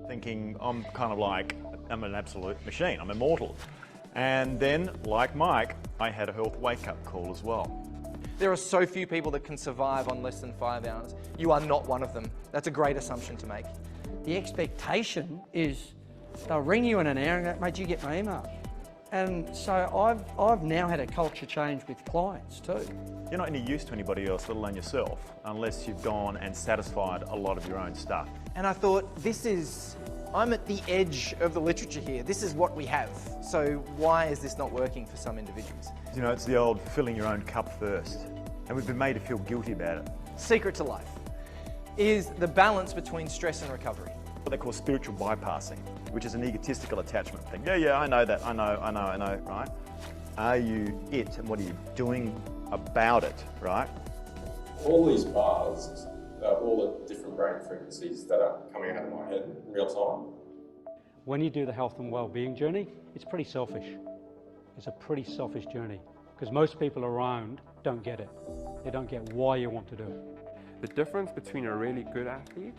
thinking I'm kind of like, I'm an absolute machine, I'm immortal. And then, like Mike, I had a health wake-up call as well. There are so few people that can survive on less than 5 hours. You are not one of them. That's a great assumption to make. The expectation is they'll ring you in an hour and go, mate, you get my email. And so I've now had a culture change with clients too. You're not any use to anybody else, let alone yourself, unless you've gone and satisfied a lot of your own stuff. And I thought, I'm at the edge of the literature here. This is what we have. So why is this not working for some individuals? You know, it's the old filling your own cup first. And we've been made to feel guilty about it. Secret to life is the balance between stress and recovery. What they call spiritual bypassing, which is an egotistical attachment thing. Yeah, I know that, I know, right? Are you it, and what are you doing about it, right? All these bars are all the different brain frequencies that are coming out of my head in real time. When you do the health and well-being journey, it's pretty selfish. It's a pretty selfish journey because most people around don't get it. They don't get why you want to do it. The difference between a really good athlete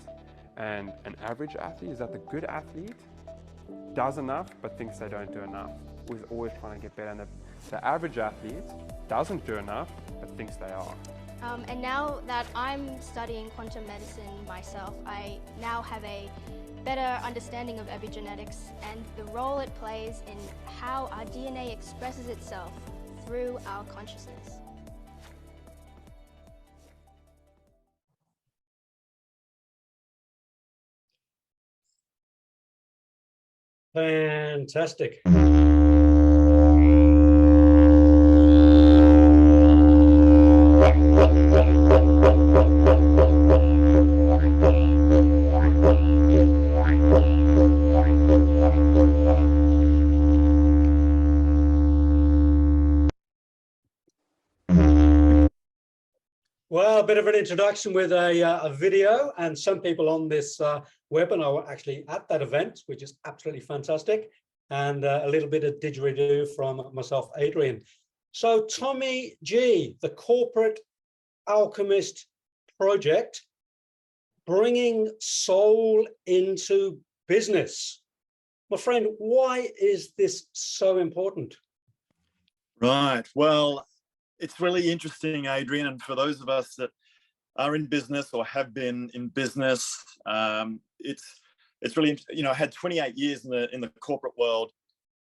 and an average athlete is that the good athlete does enough but thinks they don't do enough. Is always trying to get better. And the average athlete doesn't do enough but thinks they are. And now that I'm studying quantum medicine myself, I now have a better understanding of epigenetics and the role it plays in how our DNA expresses itself through our consciousness. Fantastic. Well, a bit of an introduction with a video, and some people on this webinar were actually at that event, which is absolutely fantastic, and a little bit of didgeridoo from myself, Adrian. So Tommy G, the Corporate Alchemist Project, bringing soul into business. My friend, why is this so important? Right, well, it's really interesting, Adrian, and for those of us that are in business or have been in business, it's really, you know, I had 28 years in the corporate world,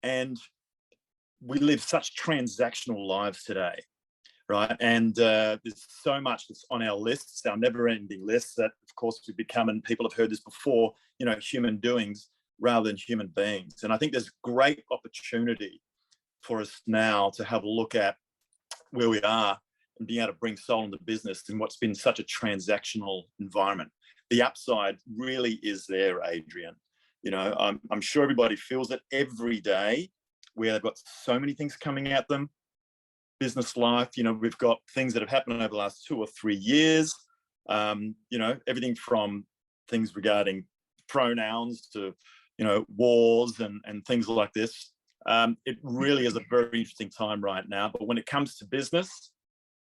and we live such transactional lives today, right? And there's so much that's on our lists, our never-ending lists, that of course we become, and people have heard this before, you know, human doings rather than human beings. And I think there's great opportunity for us now to have a look at where we are and being able to bring soul into business in what's been such a transactional environment. The upside really is there, Adrian. You know, I'm sure everybody feels it every day, where they've got so many things coming at them. Business life, you know, we've got things that have happened over the last 2 or 3 years. You know, everything from things regarding pronouns to, you know, wars and things like this. It really is a very interesting time right now. But when it comes to business,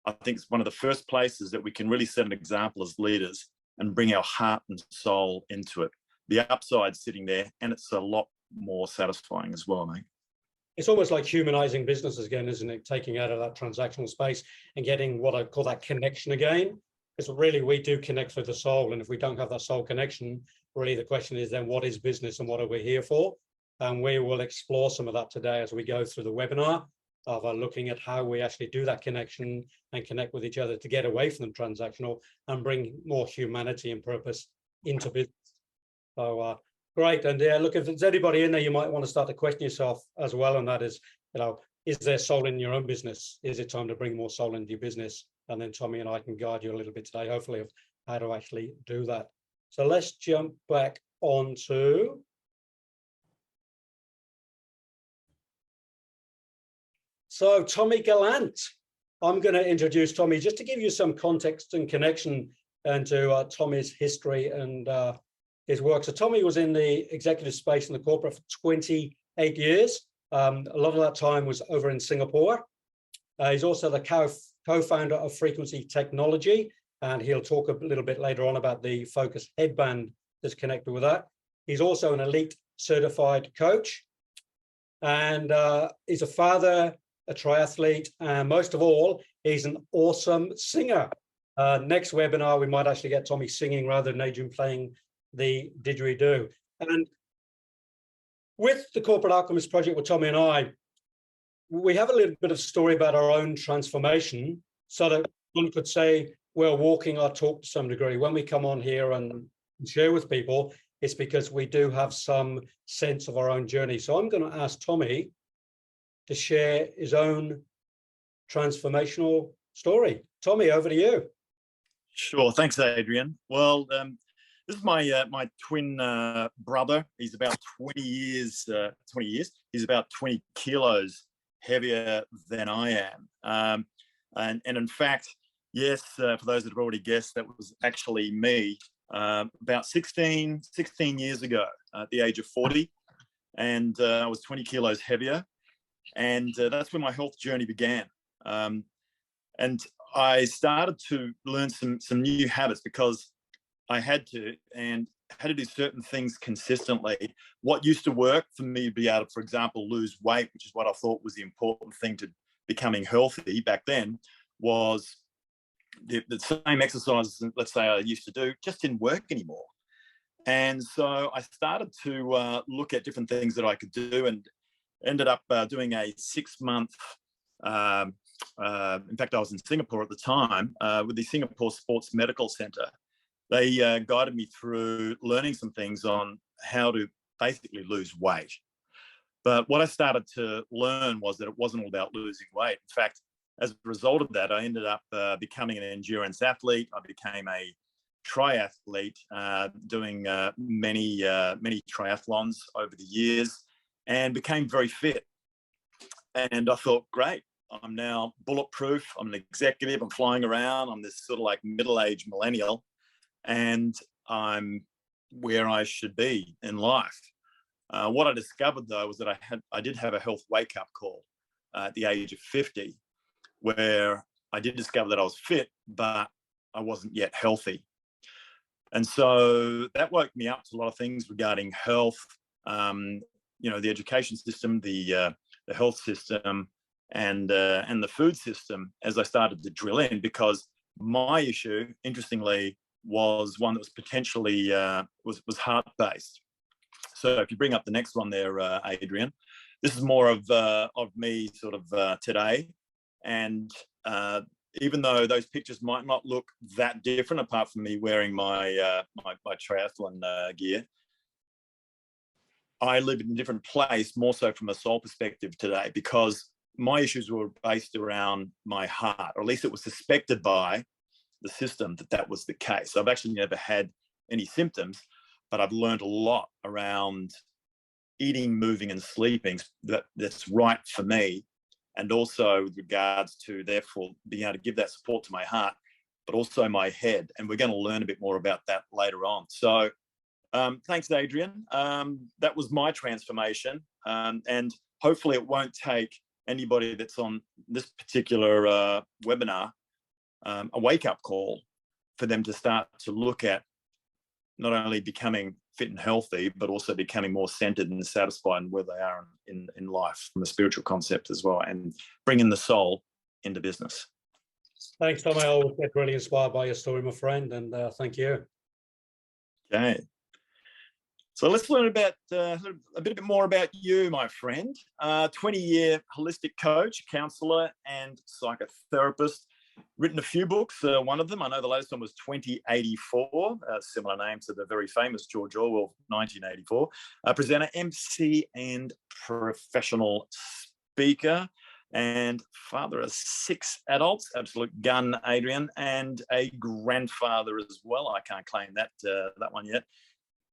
I think it's one of the first places that we can really set an example as leaders and bring our heart and soul into it. The upside sitting there, and it's a lot more satisfying as well, mate. It's almost like humanizing businesses again, isn't it? Taking out of that transactional space and getting what I call that connection again. Because really we do connect with the soul. And if we don't have that soul connection, really the question is then what is business and what are we here for? And we will explore some of that today as we go through the webinar of looking at how we actually do that connection and connect with each other to get away from the transactional and bring more humanity and purpose into business. So great. And yeah, look, if there's anybody in there, you might want to start to question yourself as well. And that is, you know, is there soul in your own business? Is it time to bring more soul into your business? And then Tommy and I can guide you a little bit today, hopefully, of how to actually do that. So let's jump back onto so Tommy Gallant. I'm going to introduce Tommy just to give you some context and connection into Tommy's history and his work. So Tommy was in the executive space in the corporate for 28 years. A lot of that time was over in Singapore. He's also the co-founder of Frequency Technology, and he'll talk a little bit later on about the Focus headband that's connected with that. He's also an elite certified coach, and he's a father, a triathlete, and most of all, he's an awesome singer. Next webinar, we might actually get Tommy singing rather than Adrian playing the didgeridoo. And with the Corporate Alchemist Project with Tommy and I, we have a little bit of story about our own transformation, so that one could say we're walking our talk to some degree. When we come on here and share with people, it's because we do have some sense of our own journey. So I'm going to ask Tommy to share his own transformational story. Tommy, over to you. Sure. Thanks, Adrian. Well, this is my my twin brother. He's about 20 years. He's about 20 kilos heavier than I am. And in fact, yes, for those that have already guessed, that was actually me about 16 years ago at the age of 40. And I was 20 kilos heavier. And that's when my health journey began. And I started to learn some new habits because I had to do certain things consistently. What used to work for me to be able to, for example, lose weight, which is what I thought was the important thing to becoming healthy back then, was the same exercises, let's say, I used to do, just didn't work anymore. And so I started to look at different things that I could do, and ended up doing a 6-month, in fact, I was in Singapore at the time, with the Singapore Sports Medical Centre. They guided me through learning some things on how to basically lose weight. But what I started to learn was that it wasn't all about losing weight. In fact, as a result of that, I ended up becoming an endurance athlete. I became a triathlete, doing many triathlons over the years, and became very fit. And I thought, great, I'm now bulletproof. I'm an executive. I'm flying around. I'm this sort of like middle-aged millennial, and I'm where I should be in life. What I discovered, though, was that I did have a health wake-up call at the age of 50, where I did discover that I was fit, but I wasn't yet healthy. And so that woke me up to a lot of things regarding health, the education system, the health system, and the food system, as I started to drill in, because my issue, interestingly, was one that was potentially was heart-based. So if you bring up the next one there, Adrian, this is more of me sort of today. And even though those pictures might not look that different, apart from me wearing my my triathlon gear, I live in a different place, more so from a soul perspective today, because my issues were based around my heart, or at least it was suspected by the system that was the case. So I've actually never had any symptoms, but I've learned a lot around eating, moving, and sleeping that's right for me. And also with regards to, therefore, being able to give that support to my heart, but also my head. And we're going to learn a bit more about that later on. So thanks, Adrian. That was my transformation. And hopefully it won't take anybody that's on this particular webinar a wake-up call for them to start to look at not only becoming fit and healthy, but also becoming more centered and satisfied in where they are in life from a spiritual concept as well, and bringing the soul into business. Thanks, Tommy. I always get really inspired by your story, my friend, and thank you. Okay. So let's learn about a bit more about you, my friend. 20-year holistic coach, counselor, and psychotherapist. Written a few books. One of them, I know the latest one was 2084, a similar name to the very famous George Orwell, 1984. Presenter, MC, and professional speaker, and father of 6 adults, absolute gun, Adrian, and a grandfather as well. I can't claim that one yet.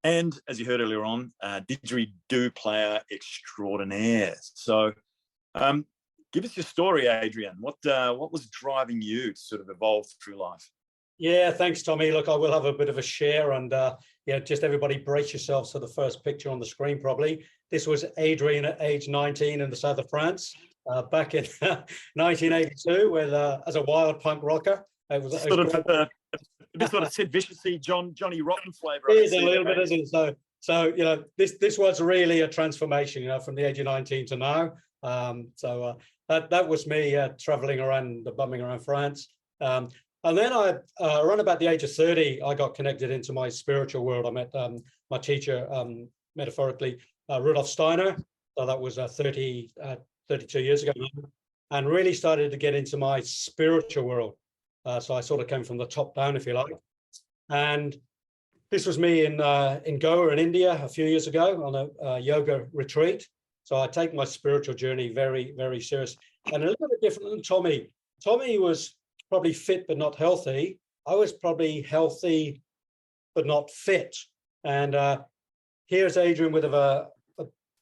And as you heard earlier on, didgeridoo player extraordinaire. So give us your story, Adrian. What was driving you to sort of evolve through life? Yeah, thanks, Tommy. Look, I will have a bit of a share, and just everybody brace yourselves for the first picture on the screen. Probably this was Adrian at age 19 in the south of France, back in 1982, with as a wild punk rocker. It was sort of Sid Viciously, Johnny Rotten flavour. It is a little bit, isn't it? So So, you know, this was really a transformation, you know, from the age of 19 to now. That was me traveling around, bumming around France. And then around about the age of 30, I got connected into my spiritual world. I met my teacher, metaphorically, Rudolf Steiner. So that was 32 years ago now, and really started to get into my spiritual world. So I sort of came from the top down, if you like. And this was me in Goa in India a few years ago on a yoga retreat. So I take my spiritual journey very, very serious. And a little bit different than Tommy. Tommy was probably fit but not healthy. I was probably healthy but not fit. And here's Adrian with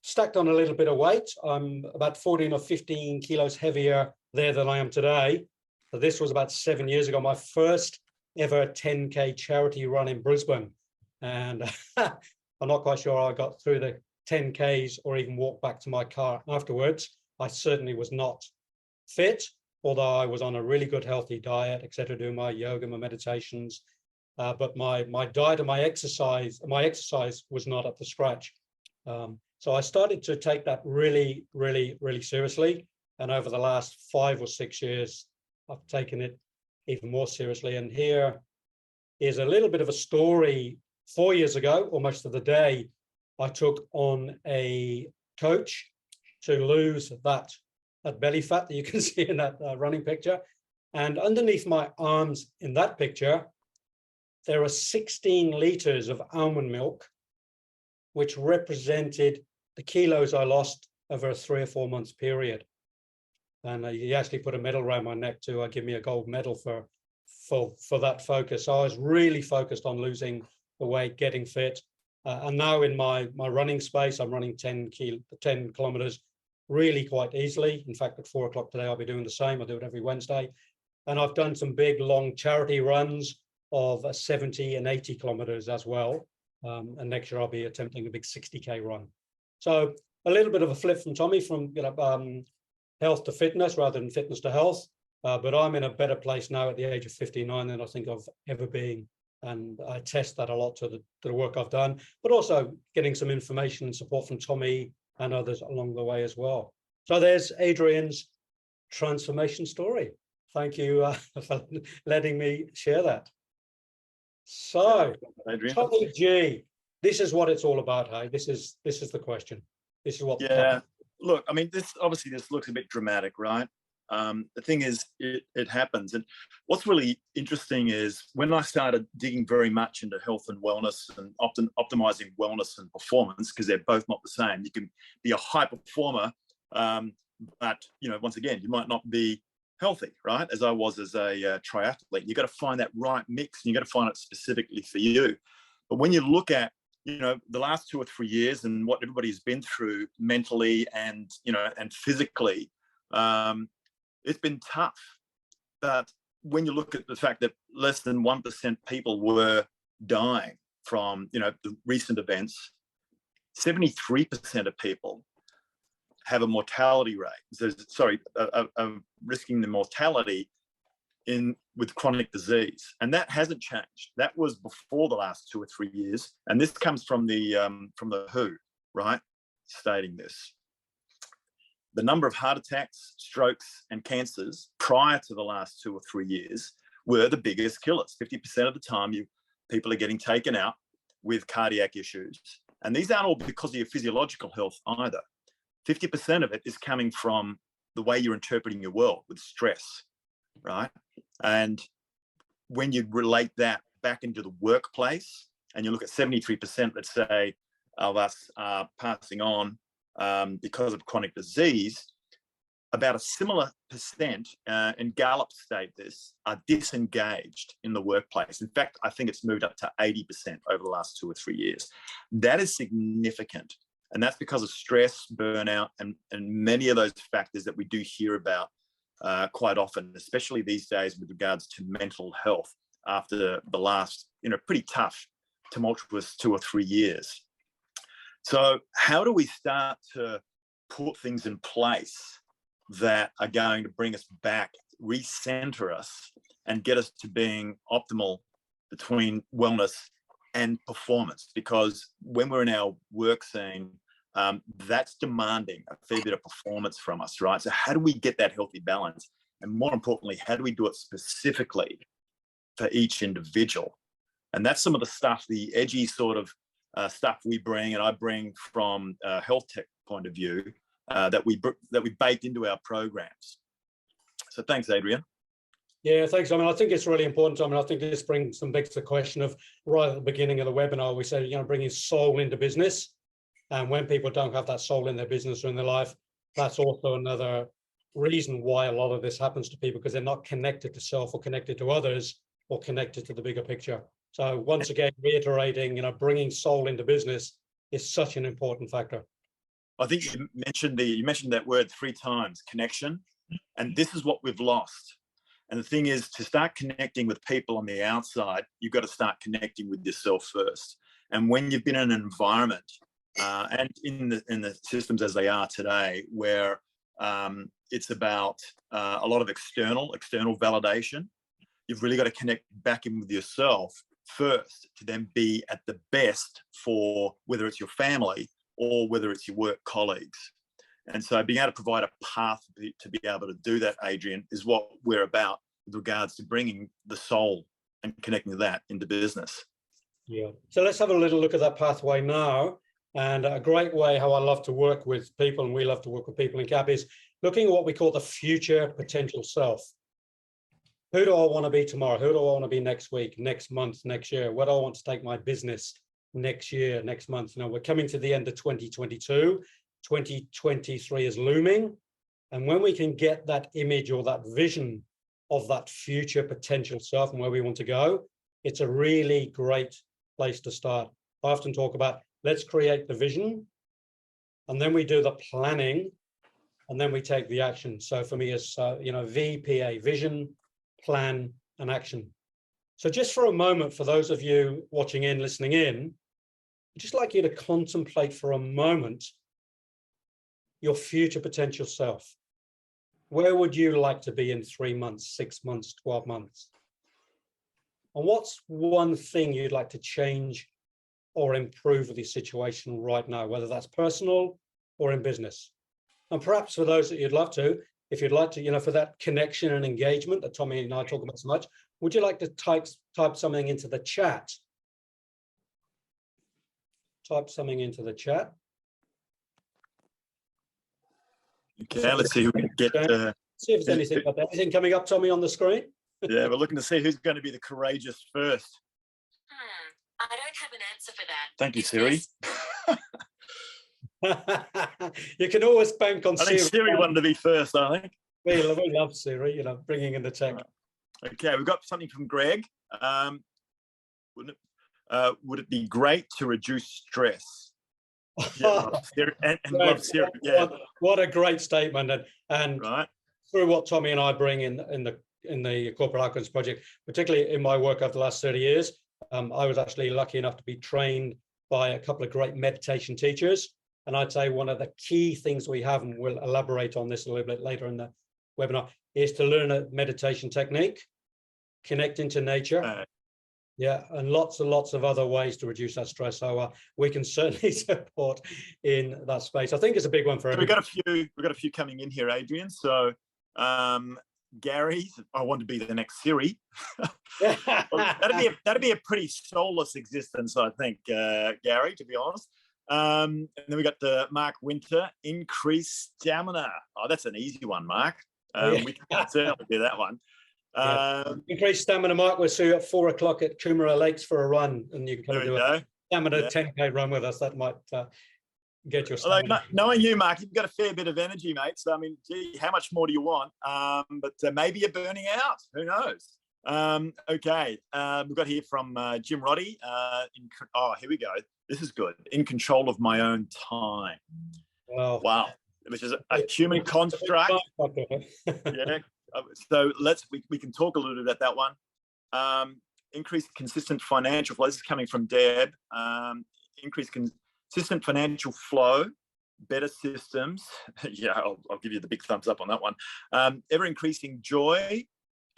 stacked on a little bit of weight. I'm about 14 or 15 kilos heavier there than I am today. So this was about 7 years ago, my first ever 10K charity run in Brisbane. And I'm not quite sure I got through the 10Ks or even walked back to my car afterwards. I certainly was not fit, although I was on a really good healthy diet, etc., doing my yoga, my meditations. But my diet and my exercise was not up to scratch. So I started to take that really, really, really seriously. And over the last 5 or 6 years, I've taken it even more seriously. And here is a little bit of a story. 4 years ago, almost to the day, I took on a coach to lose that belly fat that you can see in that running picture. And underneath my arms in that picture, there are 16 liters of almond milk, which represented the kilos I lost over a 3 or 4 months period. And he actually put a medal around my neck to give me a gold medal for that focus. So I was really focused on losing the weight, getting fit. And now in my running space, I'm running 10 kilometers really quite easily. In fact, at 4 o'clock today, I'll be doing the same. I do it every Wednesday. And I've done some big, long charity runs of 70 and 80 kilometers as well. And next year, I'll be attempting a big 60K run. So a little bit of a flip from Tommy, from health to fitness rather than fitness to health. But I'm in a better place now at the age of 59 than I think I've ever been. And I test that a lot to the work I've done, but also getting some information and support from Tommy and others along the way as well. So there's Adrian's transformation story. Thank you for letting me share that. So, Adrian. Tommy G, this is what it's all about, hey? This is the question. This is what. Yeah. Look, I mean, this looks a bit dramatic, right? The thing is, it happens. And what's really interesting is when I started digging very much into health and wellness and optimizing wellness and performance, because they're both not the same. You can be a high performer, but, you know, once again, you might not be healthy, right? As I was as a triathlete. You got to find that right mix, and you got to find it specifically for you. But when you look at, you know, the last 2 or 3 years and what everybody's been through mentally and, you know, and physically, it's been tough. But when you look at the fact that less than 1% people were dying from, you know, the recent events, 73% of people have a mortality rate. Risking the mortality with chronic disease, and that hasn't changed. That was before the last 2 or 3 years, and this comes from the WHO, right? Stating this. The number of heart attacks, strokes, and cancers prior to the last 2 or 3 years were the biggest killers. 50% of the time, people are getting taken out with cardiac issues, and these aren't all because of your physiological health either. 50% of it is coming from the way you're interpreting your world with stress, right? And when you relate that back into the workplace, and you look at 73%, let's say, of us passing on because of chronic disease, about a similar percent, and Gallup state this, are disengaged in the workplace. In fact, I think it's moved up to 80% over the last 2 or 3 years. That is significant. And that's because of stress, burnout, and many of those factors that we do hear about quite often, especially these days with regards to mental health after the last, you know, pretty tough, tumultuous 2 or 3 years. So how do we start to put things in place that are going to bring us back, recenter us, and get us to being optimal between wellness and performance, because when we're in our work scene, that's demanding a fair bit of performance from us, right? So how do we get that healthy balance? And more importantly, how do we do it specifically for each individual? And that's some of the stuff, the edgy sort of stuff we bring, and I bring from a health tech point of view, that we baked into our programs. So thanks, Adrian. Yeah, thanks. I mean, I think it's really important. I mean, I think this brings some back to the question of right at the beginning of the webinar, we said, you know, bringing soul into business. And when people don't have that soul in their business or in their life, that's also another reason why a lot of this happens to people, because they're not connected to self or connected to others or connected to the bigger picture. So once again, reiterating, you know, bringing soul into business is such an important factor. I think you mentioned that word 3 times, connection, and this is what we've lost. And the thing is, to start connecting with people on the outside, you've got to start connecting with yourself first. And when you've been in an environment, and in the systems as they are today, where it's about a lot of external validation, you've really got to connect back in with yourself first to then be at the best for whether it's your family or whether it's your work colleagues. And so being able to provide a path to be able to do that, Adrian, is what we're about with regards to bringing the soul and connecting that into business. Yeah. So let's have a little look at that pathway now. And a great way how I love to work with people, and we love to work with people in CAP, is looking at what we call the future potential self. Who do I want to be tomorrow? Who do I want to be next week, next month, next year? Where do I want to take my business next year, next month? Now, we're coming to the end of 2022. 2023 is looming. And when we can get that image or that vision of that future potential self and where we want to go, it's a really great place to start. I often talk about, let's create the vision, and then we do the planning, and then we take the action. So for me, it's you know, VPA, vision, plan, and action. So just for a moment, for those of you watching in, listening in, I'd just like you to contemplate for a moment your future potential self. Where would you like to be in 3 months, 6 months, 12 months? And what's one thing you'd like to change or improve with your situation right now, whether that's personal or in business? And perhaps for those that you'd love to, if you'd like to, you know, for that connection and engagement that Tommy and I talk about so much, would you like to type something into the chat? Type something into the chat. Okay, let's see who we can get. See if there's anything coming up, Tommy, on the screen. Yeah, we're looking to see who's going to be the courageous first. I don't have an answer for that. Thank you, Siri. You can always bank on Siri. I think Siri wanted to be first, I think. We love Siri, you know, bringing in the tech. Okay, we've got something from Greg. Would it be great to reduce stress? Yeah, and love Siri. Yeah. What a great statement. And right. Through what Tommy and I bring in the Corporate Alchemist Project, particularly in my work over the last 30 years, I was actually lucky enough to be trained by a couple of great meditation teachers. And I'd say one of the key things we have, and we'll elaborate on this a little bit later in the webinar, is to learn a meditation technique, connect into nature. Yeah, and lots of other ways to reduce that stress. So we can certainly support in that space. I think it's a big one for everyone. We've got a few coming in here, Adrian. So Gary, I want to be the next Siri. Well, that'd be a pretty soulless existence, I think, Gary, to be honest. And then we got the Mark Winter, increase stamina. Oh, that's an easy one, Mark. We can certainly do that one. Increase stamina, Mark. We'll see you at 4 o'clock at Coomera Lakes for a run, and you can come and do a stamina 10K run with us. That might get your stamina. Although, knowing you, Mark, you've got a fair bit of energy, mate. So I mean, gee, how much more do you want? But maybe you're burning out. Who knows? Okay, we've got here from Jim Roddy. Here we go. This is good. In control of my own time. Wow. Which is a human construct. Yeah. So we can talk a little bit about that one. Increase consistent financial flow. This is coming from Deb. Increase consistent financial flow, better systems. Yeah, I'll give you the big thumbs up on that one. Ever increasing joy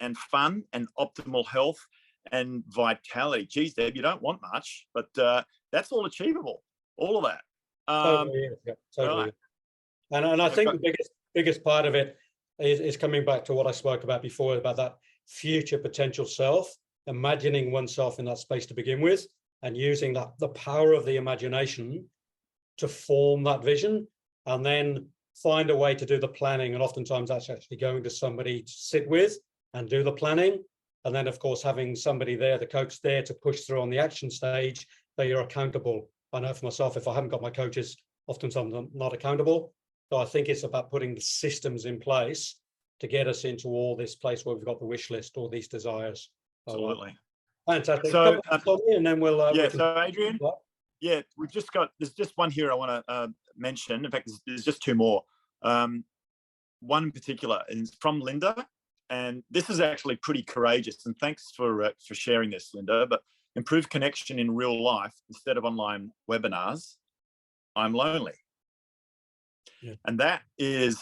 and fun and optimal health. and vitality. Geez, Deb, you don't want much, but that's all achievable, all of that. Totally is, yeah, totally. Right. And I think the biggest part of it is coming back to what I spoke about before, about that future potential self, imagining oneself in that space to begin with, and using the power of the imagination to form that vision, and then find a way to do the planning. And oftentimes that's actually going to somebody to sit with and do the planning. And then, of course, having somebody there, the coach there, to push through on the action stage, that you're accountable. I know for myself, if I haven't got my coaches, oftentimes I'm not accountable. So I think it's about putting the systems in place to get us into all this place where we've got the wish list, all these desires. Absolutely. Fantastic. So, and then we'll... so Adrian, we've just got, there's just one here I want to mention. In fact, there's just two more. One in particular is from Linda, and this is actually pretty courageous. And thanks for sharing this, Linda. But improve connection in real life instead of online webinars. I'm lonely. Yeah. And that is,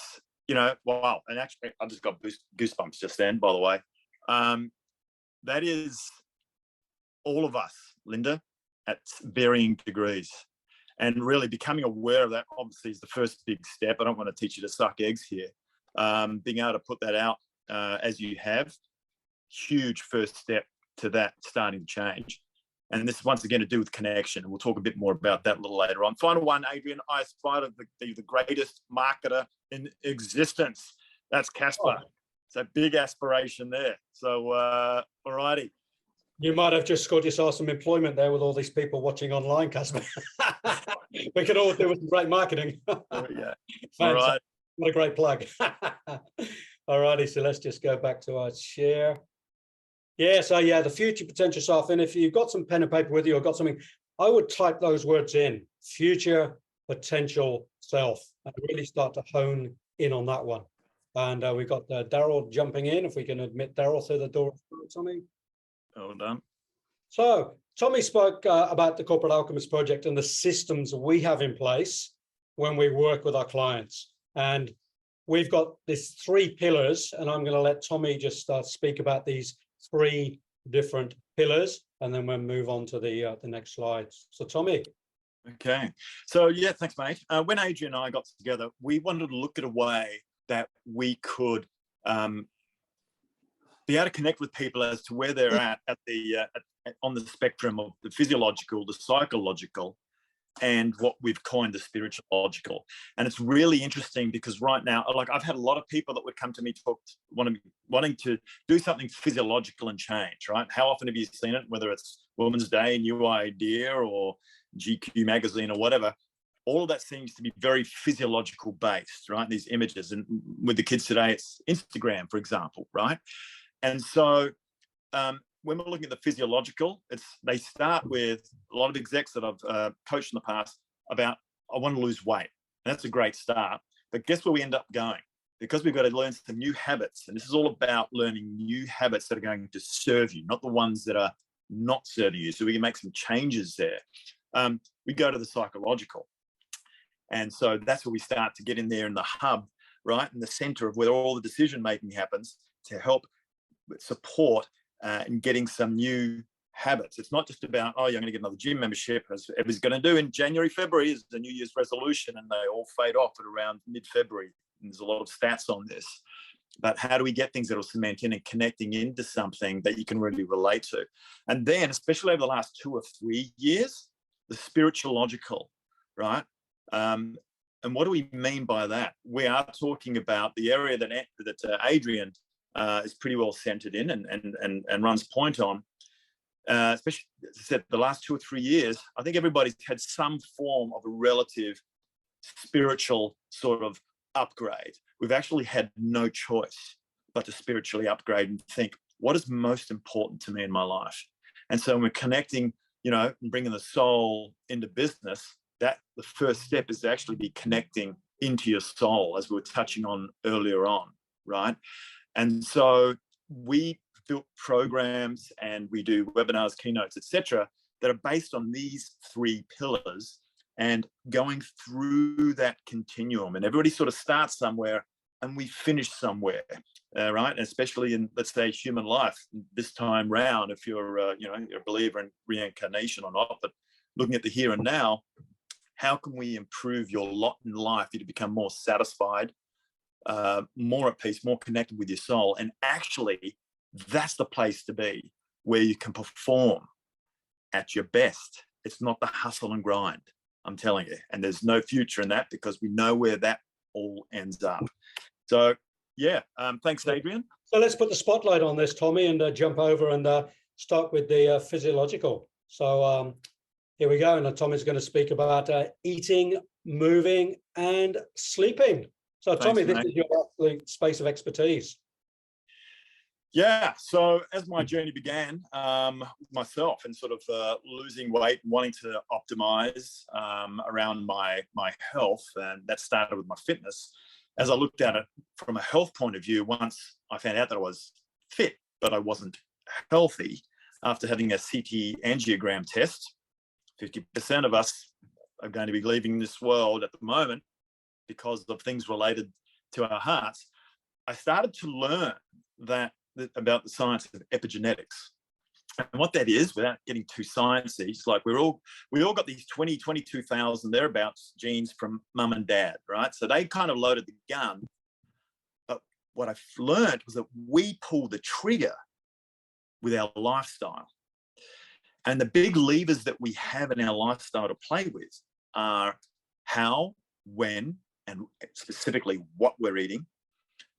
wow. And actually, I just got goosebumps just then, by the way. That is all of us, Linda, at varying degrees. And really becoming aware of that, obviously, is the first big step. I don't want to teach you to suck eggs here. Being able to put that out as you have, huge first step to that starting to change. And this is once again to do with connection. And we'll talk a bit more about that a little later on. Final one, Adrian, I aspire to be the greatest marketer in existence. That's Casper. It's a big aspiration there. So, all righty. You might have just scored yourself some employment there with all these people watching online, Casper. We could all do with some great marketing. Yeah. All right. What a great plug. All righty, so let's just go back to our share. Yeah, so the future potential self. And if you've got some pen and paper with you or got something, I would type those words in, future potential self, and really start to hone in on that one. And we've got Daryl jumping in, if we can admit Daryl through the door. Tommy. Well done. So Tommy spoke about the Corporate Alchemist Project and the systems we have in place when we work with our clients. And we've got these three pillars, and I'm going to let Tommy just speak about these three different pillars, and then we'll move on to the next slides. So Tommy. Okay. So thanks, mate. When Adrian and I got together, we wanted to look at a way that we could be able to connect with people as to where they're at the on the spectrum of the physiological, the psychological, and what we've coined the spiritualogical. And it's really interesting because right now, like, I've had a lot of people that would come to me wanting to do something physiological and change, right? How often have you seen it, whether it's Women's Day, New Idea, or GQ magazine or whatever? All of that seems to be very physiological based, right? These images. And with the kids today, it's Instagram, for example, right? And so when we're looking at the physiological, they start with a lot of execs that I've coached in the past about, I want to lose weight. And that's a great start. But guess where we end up going? Because we've got to learn some new habits. And this is all about learning new habits that are going to serve you, not the ones that are not serving you. So we can make some changes there. We go to the psychological. And so that's where we start to get in there in the hub, right? In the center of where all the decision making happens, to help support in getting some new habits. It's not just about, you're going to get another gym membership, as everybody's going to do in January, February is the New Year's resolution, and they all fade off at around mid-February. And there's a lot of stats on this. But how do we get things that will cement in and connecting into something that you can really relate to? And then, especially over the last 2 or 3 years, the spiritualogical, right? And what do we mean by that? We are talking about the area that Adrian is pretty well centered in and runs point on, especially, as I said, the last 2 or 3 years. I think everybody's had some form of a relative spiritual sort of upgrade. We've actually had no choice but to spiritually upgrade and think, what is most important to me in my life? And so when we're connecting, and bringing the soul into business, that the first step is to actually be connecting into your soul, as we were touching on earlier on, right? And so we built programs and we do webinars, keynotes, etc., that are based on these three pillars and going through that continuum. And everybody sort of starts somewhere and we finish somewhere, right? And especially in, let's say, human life this time round, if you're, you're a believer in reincarnation or not, but looking at the here and now, how can we improve your lot in life, you to become more satisfied, more at peace, more connected with your soul? And actually, that's the place to be, where you can perform at your best. It's not the hustle and grind, I'm telling you. And there's no future in that, because we know where that all ends up. So, yeah, thanks, Adrian. So let's put the spotlight on this, Tommy, and jump over and start with the physiological. So here we go. And Tommy's going to speak about eating, moving, and sleeping. So, thanks, Tommy, this is your absolute space of expertise. Yeah, so as my journey began myself and sort of losing weight and wanting to optimize around my health, and that started with my fitness. As I looked at it from a health point of view, once I found out that I was fit, but I wasn't healthy, after having a CT angiogram test, 50% of us are going to be leaving this world at the moment because of things related to our hearts. I started to learn about the science of epigenetics. And what that is, without getting too sciencey, it's like we all got these 22,000 thereabouts genes from mum and dad, right? So they kind of loaded the gun. But what I've learned was that we pull the trigger with our lifestyle. And the big levers that we have in our lifestyle to play with are how, when, and specifically what we're eating.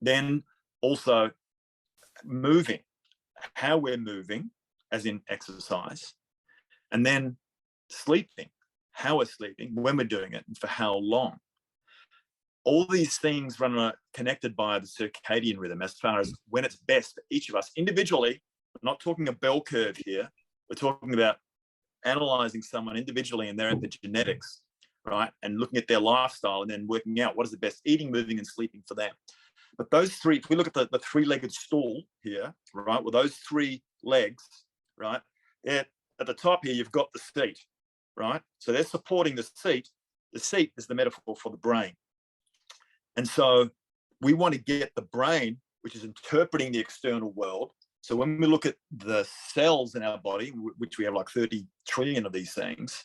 Then also moving, how we're moving, as in exercise, and then sleeping, how we're sleeping, when we're doing it, and for how long. All these things run connected by the circadian rhythm as far as when it's best for each of us individually. We're not talking a bell curve here. We're talking about analyzing someone individually and their epigenetics, right? And looking at their lifestyle and then working out what is the best eating, moving, and sleeping for them. But those three, if we look at the three-legged stool here, right, with those three legs, right, at the top here, you've got the seat, right? So they're supporting the seat. The seat is the metaphor for the brain. And so we want to get the brain, which is interpreting the external world. So when we look at the cells in our body, which we have like 30 trillion of these things,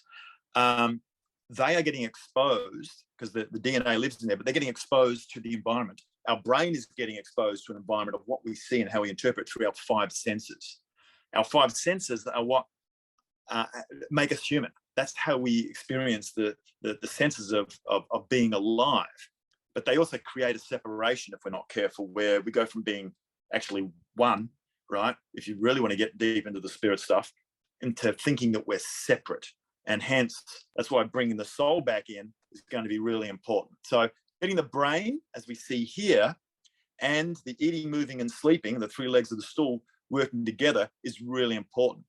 they are getting exposed, because the DNA lives in there, but they're getting exposed to the environment. Our brain is getting exposed to an environment of what we see and how we interpret through our five senses. Our five senses are what make us human. That's how we experience the senses of being alive. But they also create a separation if we're not careful, where we go from being actually one, right, if you really want to get deep into the spirit stuff, into thinking that we're separate. And hence, that's why bringing the soul back in is going to be really important. So getting the brain, as we see here, and the eating, moving, and sleeping, the three legs of the stool, working together is really important.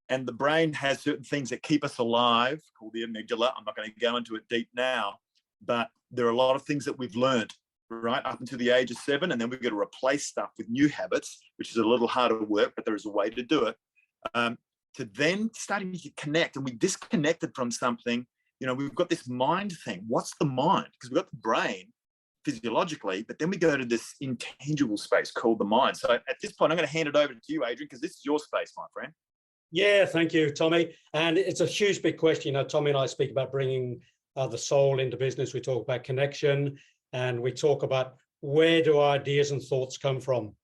And the brain has certain things that keep us alive, called the amygdala. I'm not going to go into it deep now, but there are a lot of things that we've learned, right, up until the age of 7, and then we've got to replace stuff with new habits, which is a little harder work, but there is a way to do it, to then starting to connect. And we disconnected from something. You know, we've got this mind thing. What's the mind? Because we've got the brain physiologically, but then we go to this intangible space called the mind. So at this point, I'm going to hand it over to you, Adrian, because this is your space, my friend. Yeah, thank you, Tommy. And it's a huge, big question. You know, Tommy and I speak about bringing the soul into business. We talk about connection, and we talk about where do ideas and thoughts come from.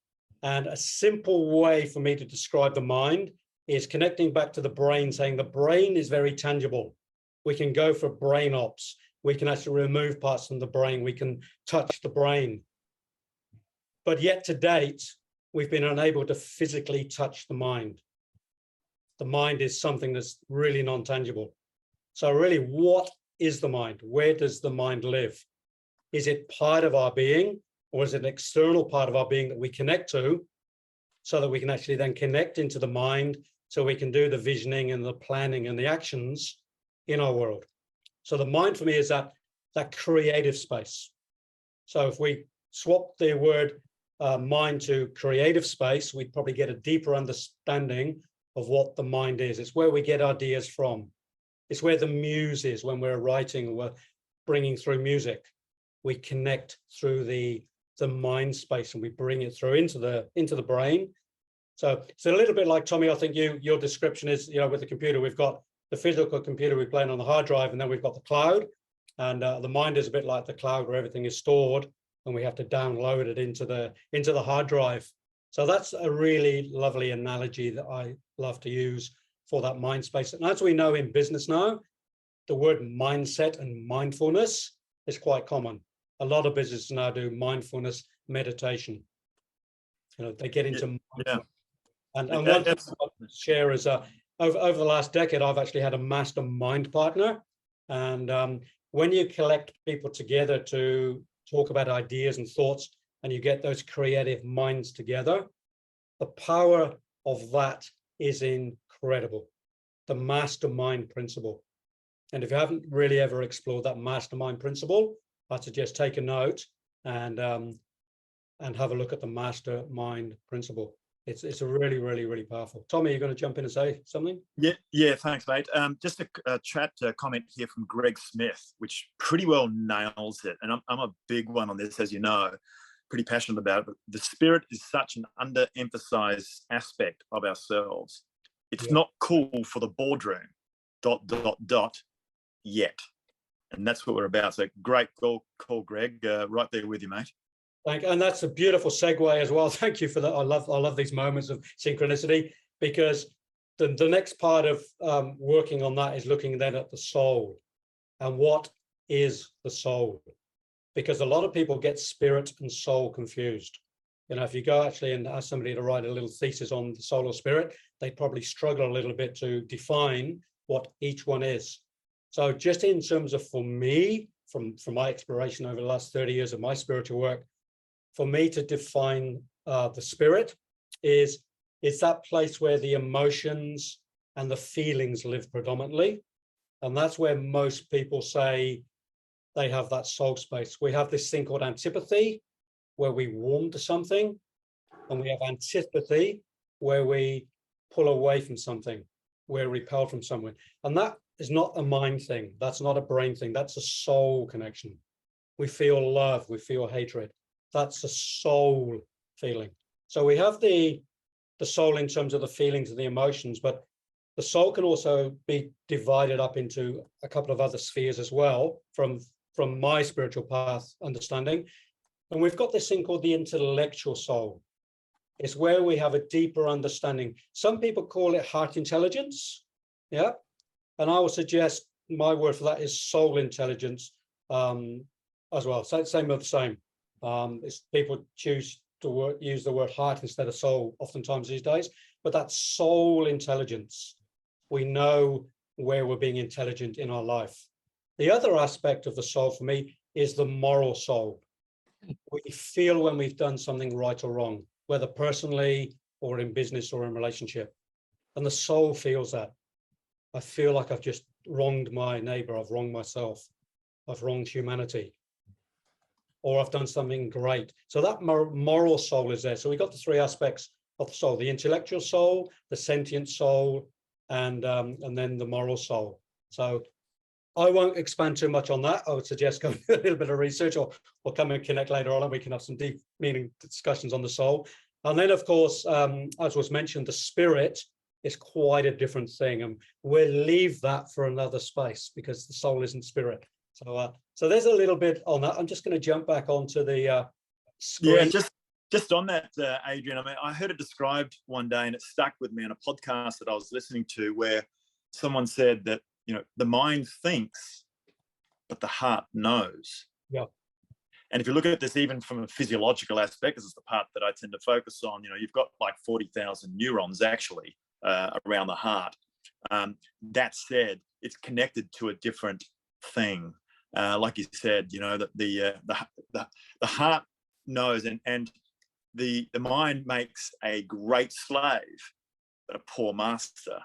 And a simple way for me to describe the mind is connecting back to the brain, saying the brain is very tangible. We can go for brain ops. We can actually remove parts from the brain. We can touch the brain. But yet to date, we've been unable to physically touch the mind. The mind is something that's really non-tangible. So really, what is the mind? Where does the mind live? Is it part of our being, or is it an external part of our being that we connect to, so that we can actually then connect into the mind, so we can do the visioning and the planning and the actions in our world? So the mind for me is that creative space. So if we swap the word mind to creative space, we'd probably get a deeper understanding of what the mind is. It's where we get ideas from. It's where the muse is when we're writing, or we're bringing through music. we connect through the mind space, and we bring it through into the brain. So it's a little bit like, Tommy, I think your description is, with the computer, we've got the physical computer we play on the hard drive, and then we've got the cloud. And the mind is a bit like the cloud, where everything is stored, and we have to download it into the hard drive. So that's a really lovely analogy that I love to use for that mind space. And as we know in business now, the word mindset and mindfulness is quite common. A lot of businesses now do mindfulness meditation. They get into mindfulness. And one thing I want to share is over the last decade, I've actually had a mastermind partner. And when you collect people together to talk about ideas and thoughts, and you get those creative minds together, the power of that is incredible. The mastermind principle. And if you haven't really ever explored that mastermind principle, I'd suggest take a note and have a look at the mastermind principle. It's a really, really, really powerful. Tommy, you're going to jump in and say something? Yeah, thanks, mate. Just a chat comment here from Greg Smith, which pretty well nails it. And I'm a big one on this, as you know, pretty passionate about it. But the spirit is such an underemphasized aspect of ourselves. It's not cool for the boardroom, ... yet. And that's what we're about. So great call, Greg. Right there with you, mate. Thank you. And that's a beautiful segue as well. Thank you for that. I love these moments of synchronicity, because the next part of working on that is looking then at the soul. And what is the soul? Because a lot of people get spirit and soul confused. If you go actually and ask somebody to write a little thesis on the soul or spirit, they probably struggle a little bit to define what each one is. So just in terms of, for me, from my exploration over the last 30 years of my spiritual work, for me to define the spirit is that place where the emotions and the feelings live predominantly. And that's where most people say they have that soul space. We have this thing called antipathy, where we warm to something, and we have antipathy, where we pull away from something, we're repelled from someone. And that is not a mind thing. That's not a brain thing. That's a soul connection. We feel love, we feel hatred. That's a soul feeling. So we have the soul in terms of the feelings and the emotions, but the soul can also be divided up into a couple of other spheres as well, from my spiritual path understanding. And we've got this thing called the intellectual soul. It's where we have a deeper understanding. Some people call it heart intelligence. Yeah. And I would suggest my word for that is soul intelligence as well. So same of the same. People choose to use the word heart instead of soul oftentimes these days, but that's soul intelligence. We know where we're being intelligent in our life. The other aspect of the soul for me is the moral soul. We feel when we've done something right or wrong, whether personally or in business or in relationship. And the soul feels that. I feel like I've just wronged my neighbor, I've wronged myself, I've wronged humanity, or I've done something great. So that moral soul is there. So we've got the three aspects of the soul: the intellectual soul, the sentient soul, and then the moral soul. So I won't expand too much on that. I would suggest going a little bit of research, or come and connect later on, and we can have some deep meaning discussions on the soul. And then, of course, as was mentioned, the spirit is quite a different thing, and we'll leave that for another space, because the soul isn't spirit. So there's a little bit on that. I'm just going to jump back onto the screen. Yeah, just on that, Adrian, I mean, I heard it described one day, and it stuck with me on a podcast that I was listening to, where someone said that, the mind thinks, but the heart knows. Yeah. And if you look at this even from a physiological aspect, this is the part that I tend to focus on, you've got like 40,000 neurons actually around the heart. That said, it's connected to a different thing. Like you said, that the heart knows, and the mind makes a great slave, but a poor master.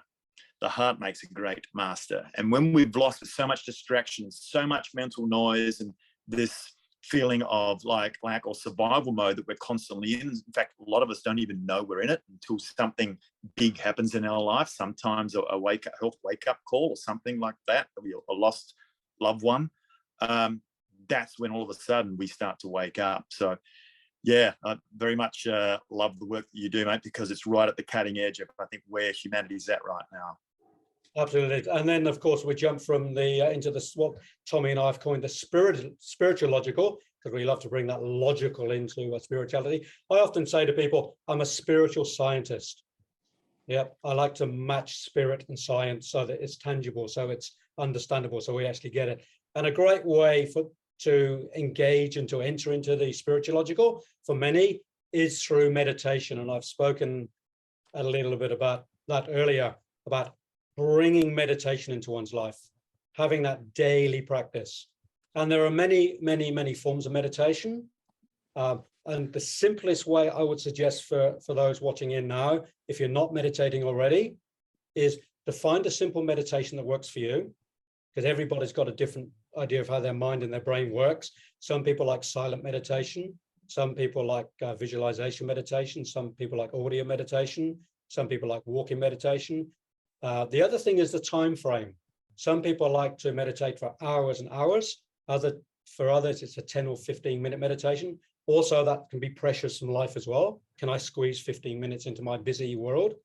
The heart makes a great master. And when we've lost so much distraction, so much mental noise, and this feeling of like lack or survival mode that we're constantly in fact, a lot of us don't even know we're in it until something big happens in our life, sometimes a health wake-up call or something like that, a lost loved one. that's when all of a sudden we start to wake up. So yeah, I very much love the work that you do, mate, because it's right at the cutting edge of, I think, where humanity's at right now. Absolutely. And then, of course, we jump from the into the what Tommy and I have coined the spiritualogical, because we love to bring that logical into spirituality. I often say to people, I'm a spiritual scientist. Yeah, I like to match spirit and science so that it's tangible, so it's understandable, so we actually get it. And a great way to engage and to enter into the spiritualogical for many is through meditation. And I've spoken a little bit about that earlier, about bringing meditation into one's life, having that daily practice. And there are many, many, many forms of meditation. And the simplest way I would suggest for those watching in now, if you're not meditating already, is to find a simple meditation that works for you, because everybody's got a different idea of how their mind and their brain works. Some people like silent meditation. Some people like visualization meditation. Some people like audio meditation. Some people like walking meditation. The other thing is the time frame. Some people like to meditate for hours and hours. For others, it's a 10 or 15-minute meditation. Also, that can be precious from life as well. Can I squeeze 15 minutes into my busy world?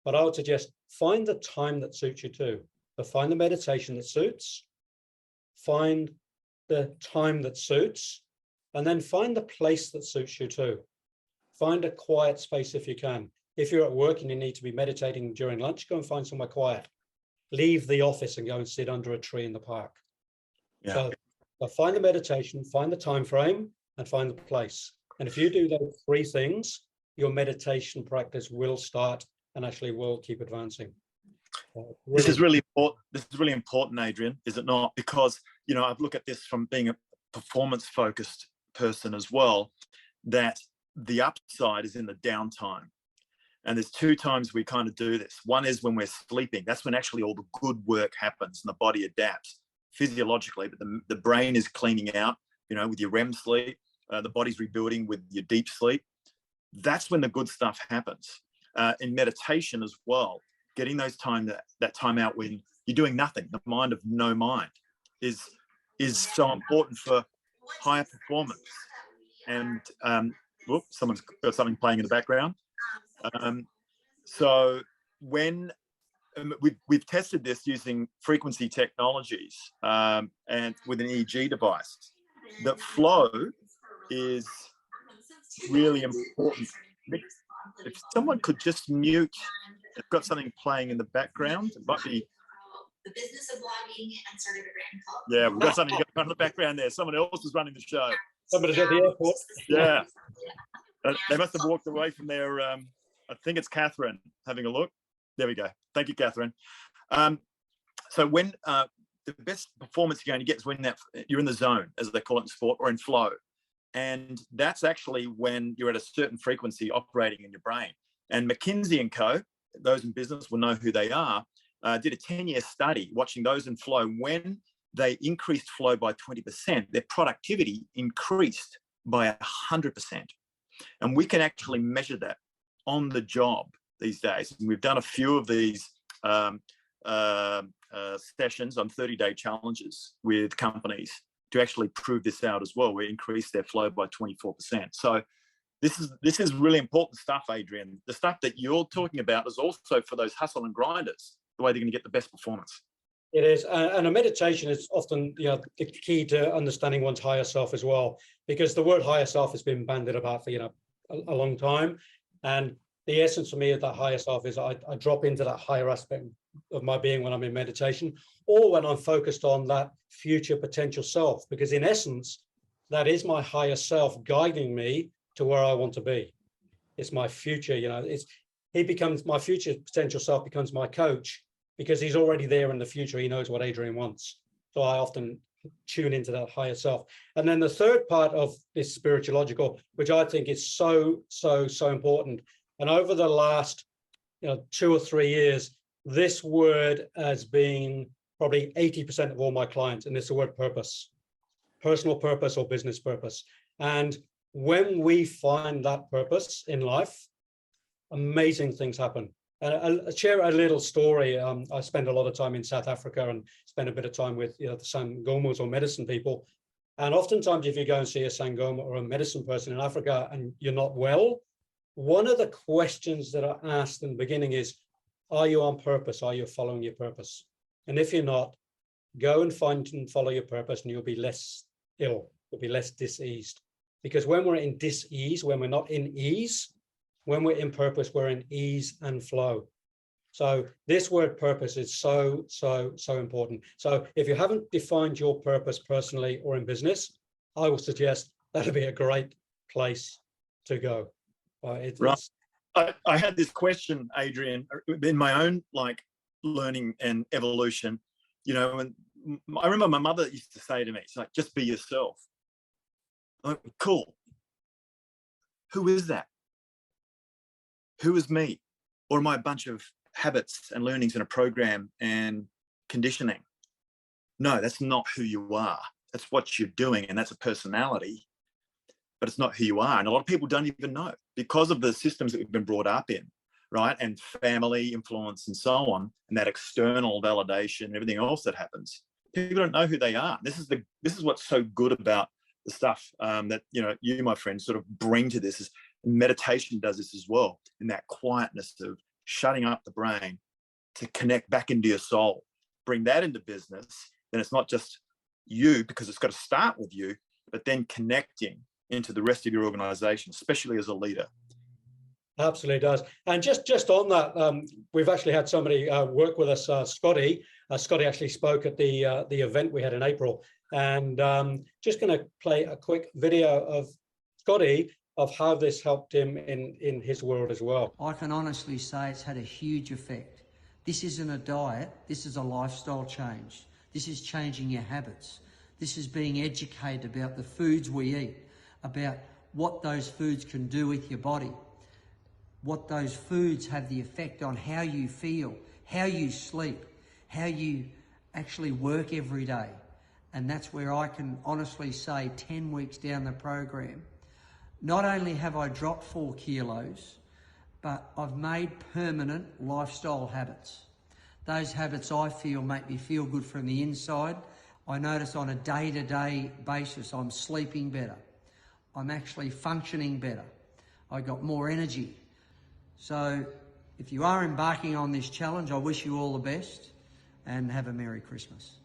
But I would suggest find the time that suits you too. So find the meditation that suits, find the time that suits, and then find the place that suits you too. Find a quiet space if you can. If you're at work and you need to be meditating during lunch, go and find somewhere quiet. Leave the office and go and sit under a tree in the park. Yeah. So find the meditation, find the time frame, and find the place. And if you do those three things, your meditation practice will start and actually will keep advancing. This is really important. This is really important, Adrian, is it not? Because, you know, I've looked at this from being a performance-focused person as well, that the upside is in the downtime. And there's two times we kind of do this. One is when we're sleeping. That's when actually all the good work happens and the body adapts physiologically, but the brain is cleaning out, you know, with your REM sleep, the body's rebuilding with your deep sleep. That's when the good stuff happens. In meditation as well, getting those that time out when you're doing nothing, the mind of no mind, is so important for higher performance. And someone's got something playing in the background. So when we've tested this using frequency technologies and with an EEG device, that flow is really important. If someone could just mute, they've got something playing in the background. It might be the business of blogging and started a brand called. Yeah, we've got something going on in the background there. Someone else is running the show. Somebody's at the airport. Yeah. They must have walked away from their, I think it's Catherine having a look. There we go. Thank you, Catherine. So when the best performance you're going to get is when you're in the zone, as they call it in sport, or in flow. And that's actually when you're at a certain frequency operating in your brain. And McKinsey & Co., those in business will know who they are, did a 10-year study watching those in flow. When they increased flow by 20%, their productivity increased by 100%. And we can actually measure that on the job these days. And we've done a few of these sessions on 30-day challenges with companies to actually prove this out as well. We increased their flow by 24%. So this is really important stuff, Adrian. The stuff that you're talking about is also for those hustle and grinders, the way they're going to get the best performance. It is, and a meditation is often, you know, the key to understanding one's higher self as well, because the word higher self has been bandied about for, you know, a long time. And the essence for me of that higher self is I drop into that higher aspect of my being when I'm in meditation, or when I'm focused on that future potential self, because in essence, that is my higher self guiding me to where I want to be. It's my future, you know, he becomes my future potential self, becomes my coach, because he's already there in the future. He knows what Adrian wants. So I often tune into that higher self. And then the third part of this spiritualogical, which I think is so important. And over the last 2 or 3 years, this word has been probably 80% of all my clients, and it's the word purpose, personal purpose or business purpose. And when we find that purpose in life, amazing things happen. And I'll share a little story. I spend a lot of time in South Africa and spend a bit of time with the Sangomos or medicine people. And oftentimes, if you go and see a Sangoma or a medicine person in Africa and you're not well, one of the questions that are asked in the beginning is, are you on purpose? Are you following your purpose? And if you're not, go and find and follow your purpose and you'll be less ill, you'll be less diseased. Because when we're in dis-ease, when we're not in ease, when we're in purpose, we're in ease and flow. So this word purpose is so important. So if you haven't defined your purpose personally or in business, I will suggest that'd be a great place to go. Right. I had this question, Adrian, in my own learning and evolution. And I remember my mother used to say to me, it's like, just be yourself. I'm like, cool. Who is that? Who is me? Or am I a bunch of habits and learnings in a program and conditioning? No, that's not who you are. That's what you're doing, and that's a personality, but it's not who you are. And a lot of people don't even know because of the systems that we've been brought up in, right? And family influence and so on, and that external validation and everything else that happens. People don't know who they are. This is what's so good about the stuff that you, my friend, sort of bring to this. Is meditation does this as well, in that quietness of shutting up the brain to connect back into your soul. Bring that into business, then it's not just you, because it's got to start with you, but then connecting into the rest of your organization, especially as a leader. Absolutely does. And just on that, we've actually had somebody work with us, Scotty. Scotty actually spoke at the event we had in April. And just going to play a quick video of Scotty of how this helped him in his world as well. I can honestly say it's had a huge effect. This isn't a diet, this is a lifestyle change. This is changing your habits. This is being educated about the foods we eat, about what those foods can do with your body, what those foods have the effect on how you feel, how you sleep, how you actually work every day. And that's where I can honestly say 10 weeks down the program, not only have I dropped 4 kilos, but I've made permanent lifestyle habits. Those habits I feel make me feel good from the inside. I notice on a day-to-day basis I'm sleeping better. I'm actually functioning better. I got more energy. So if you are embarking on this challenge, I wish you all the best and have a Merry Christmas.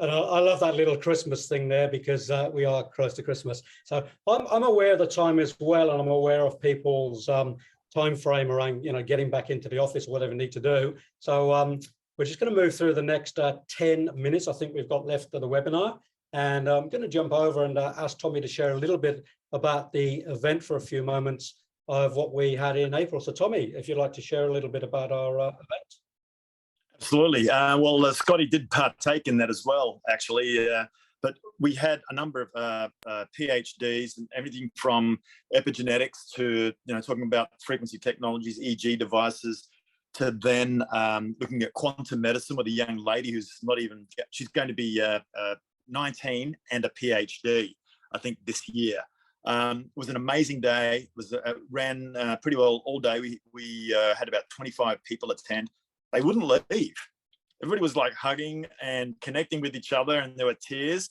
And I love that little Christmas thing there, because we are close to Christmas. So I'm aware of the time as well, and I'm aware of people's time frame around getting back into the office or whatever they need to do. So we're just going to move through the next 10 minutes I think we've got left of the webinar. And I'm going to jump over and ask Tommy to share a little bit about the event for a few moments of what we had in April. So Tommy, if you'd like to share a little bit about our event. Absolutely. Well, Scotty did partake in that as well, actually. But we had a number of PhDs and everything from epigenetics to, talking about frequency technologies, EEG devices, to then looking at quantum medicine with a young lady who's she's going to be 19 and a PhD, I think, this year. It was an amazing day. It ran pretty well all day. We had about 25 people attend. They wouldn't leave. Everybody was hugging and connecting with each other, and there were tears.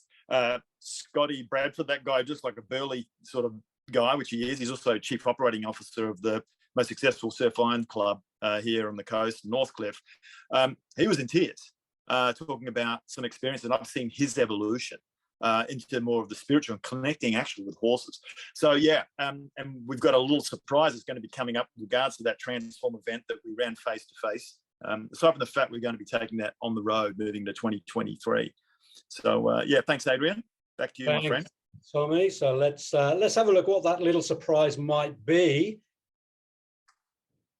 Scotty Bradford, that guy, just like a burly sort of guy, which he is. He's also Chief Operating Officer of the most successful surf iron club here on the coast, Northcliffe. He was in tears, talking about some experience, and I've seen his evolution into more of the spiritual and connecting actually with horses. So yeah, and we've got a little surprise that's going to be coming up in regards to that Transform event that we ran face to face. Aside from the fact we're going to be taking that on the road, moving to 2023. So yeah, thanks, Adrian. Back to you, my friend. Tommy. So let's have a look what that little surprise might be.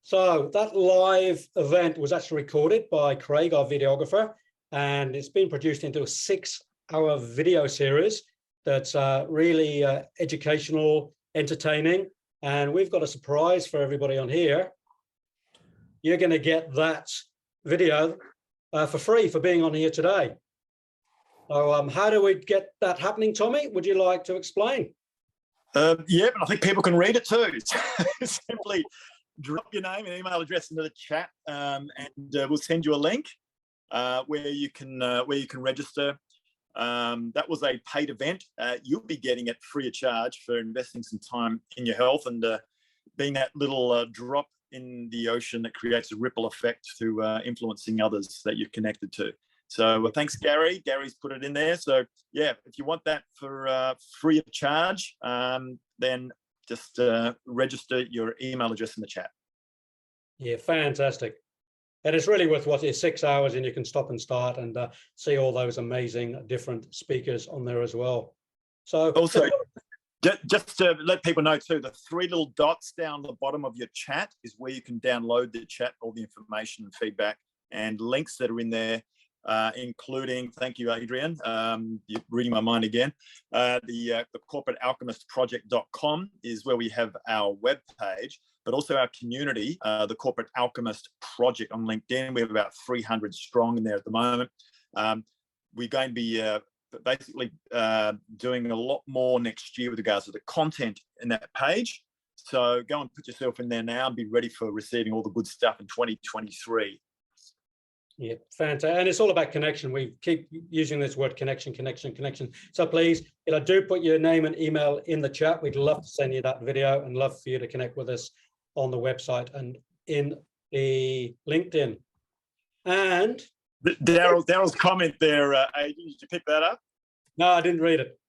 So that live event was actually recorded by Craig, our videographer, and it's been produced into a 6-hour video series that's really educational, entertaining, and we've got a surprise for everybody on here. You're going to get that video for free for being on here today. So how do we get that happening, Tommy? Would you like to explain? Yeah, but I think people can read it too. Simply drop your name and email address into the chat, and we'll send you a link where you can register. That was a paid event. You'll be getting it free of charge for investing some time in your health and being that little drop in the ocean that creates a ripple effect to influencing others that you're connected to. So thanks, Gary. Gary's put it in there. So yeah, if you want that for free of charge, then just register your email address in the chat. Yeah, fantastic. And it's really worth what is 6 hours, and you can stop and start and see all those amazing different speakers on there as well. So also, just to let people know too, the 3 little dots down the bottom of your chat is where you can download the chat, all the information and feedback and links that are in there, including, thank you, Adrian, you're reading my mind again, the Corporate Alchemist Project.com is where we have our webpage, but also our community, the Corporate Alchemist Project on LinkedIn. We have about 300 strong in there at the moment. We're going to be basically doing a lot more next year with regards to the content in that page. So go and put yourself in there now and be ready for receiving all the good stuff in 2023. Yeah, fantastic. And it's all about connection. We keep using this word connection. So please, do put your name and email in the chat. We'd love to send you that video and love for you to connect with us on the website and in the LinkedIn. And Daryl's comment there, Adrian, did you pick that up? No, I didn't read it.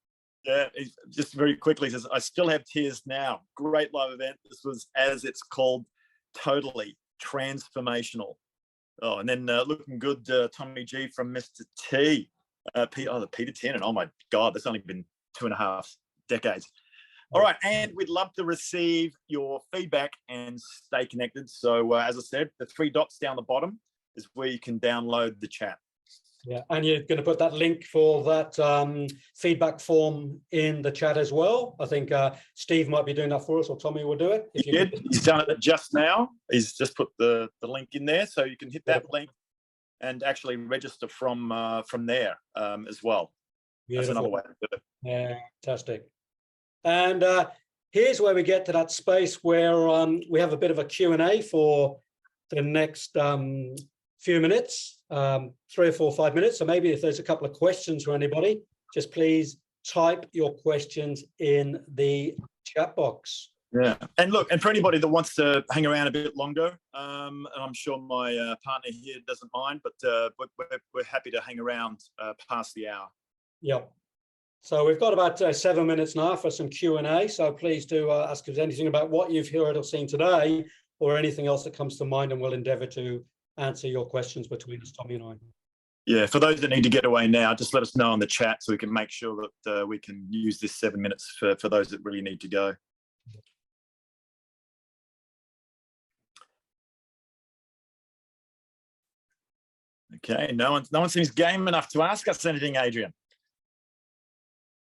Yeah, just very quickly, he says, I still have tears now. Great live event. This was, as it's called, totally transformational. Oh, and then looking good, Tommy G from Mr. T. The Peter Tennant. Oh my God, that's only been 2.5 decades. All right, and we'd love to receive your feedback and stay connected. So as I said, the 3 dots down the bottom is where you can download the chat. Yeah, and you're going to put that link for that feedback form in the chat as well. I think Steve might be doing that for us, or Tommy will do it. He's done it just now. He's just put the link in there, so you can hit that link and actually register from there as well. Beautiful. That's another way to do it. Yeah, fantastic. And here's where we get to that space where we have a bit of a Q&A for the next few minutes, 3 or 4 or 5 minutes. So maybe if there's a couple of questions for anybody, just please type your questions in the chat box. Yeah, and look, and for anybody that wants to hang around a bit longer, and I'm sure my partner here doesn't mind, but we're happy to hang around past the hour. Yep. So we've got about 7 minutes now for some Q&A. So please do ask us anything about what you've heard or seen today, or anything else that comes to mind, and we'll endeavour to answer your questions between us, Tommy and I. Yeah, for those that need to get away now, just let us know in the chat so we can make sure that we can use this 7 minutes for those that really need to go. Okay, no one seems game enough to ask us anything, Adrian.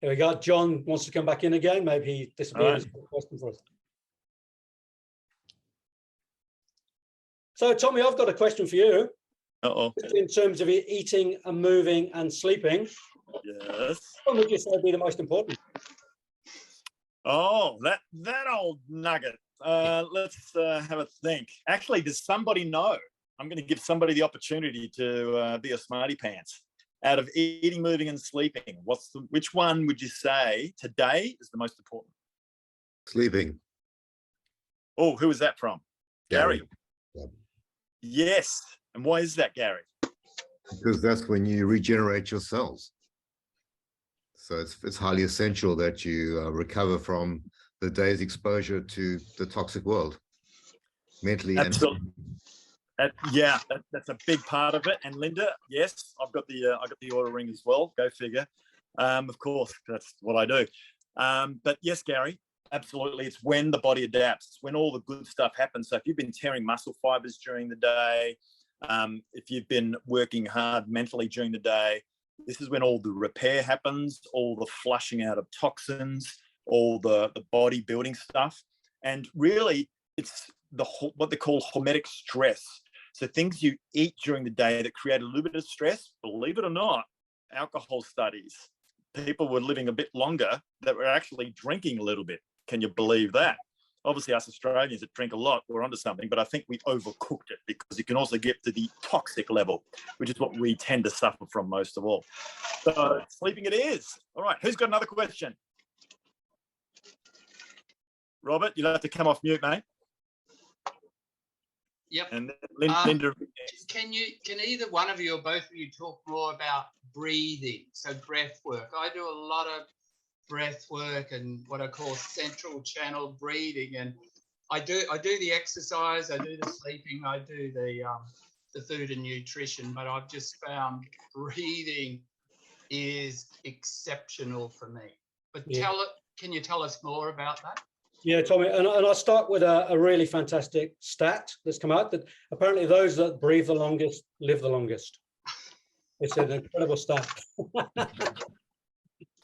There we go. John wants to come back in again. Maybe he disappeared. Right. Question for us. So, Tommy, I've got a question for you. Uh-oh. In terms of eating and moving and sleeping. Yes. What would you say would be the most important? Oh, that old nugget. Let's have a think. Actually, does somebody know? I'm going to give somebody the opportunity to be a smarty pants. Out of eating, moving, and sleeping, which one would you say today is the most important? Sleeping. Oh, who is that from? Gary. Yeah. Yes. And why is that, Gary? Because that's when you regenerate your cells. So it's highly essential that you recover from the day's exposure to the toxic world, mentally. Absolutely. Yeah, that's a big part of it. And Linda, yes, I got the order ring as well. Go figure. Of course, that's what I do. But yes, Gary, absolutely. It's when the body adapts. It's when all the good stuff happens. So if you've been tearing muscle fibers during the day, if you've been working hard mentally during the day, this is when all the repair happens, all the flushing out of toxins, all the body building stuff. And really, it's what they call hormetic stress. So things you eat during the day that create a little bit of stress, believe it or not, alcohol studies, people were living a bit longer that were actually drinking a little bit. Can you believe that? Obviously, us Australians that drink a lot, we're onto something, but I think we overcooked it because it can also get to the toxic level, which is what we tend to suffer from most of all. So sleeping it is. All right, who's got another question? Robert, you'll have to come off mute, mate. Yep. And Linda. Can either one of you or both of you talk more about breathing, so breath work? I do a lot of breath work and what I call central channel breathing, and I do the exercise, I do the sleeping, I do the food and nutrition, but I've just found breathing is exceptional for me. But can you tell us more about that? Yeah, Tommy, and I'll start with a really fantastic stat that's come out, that apparently those that breathe the longest live the longest. It's an incredible stat.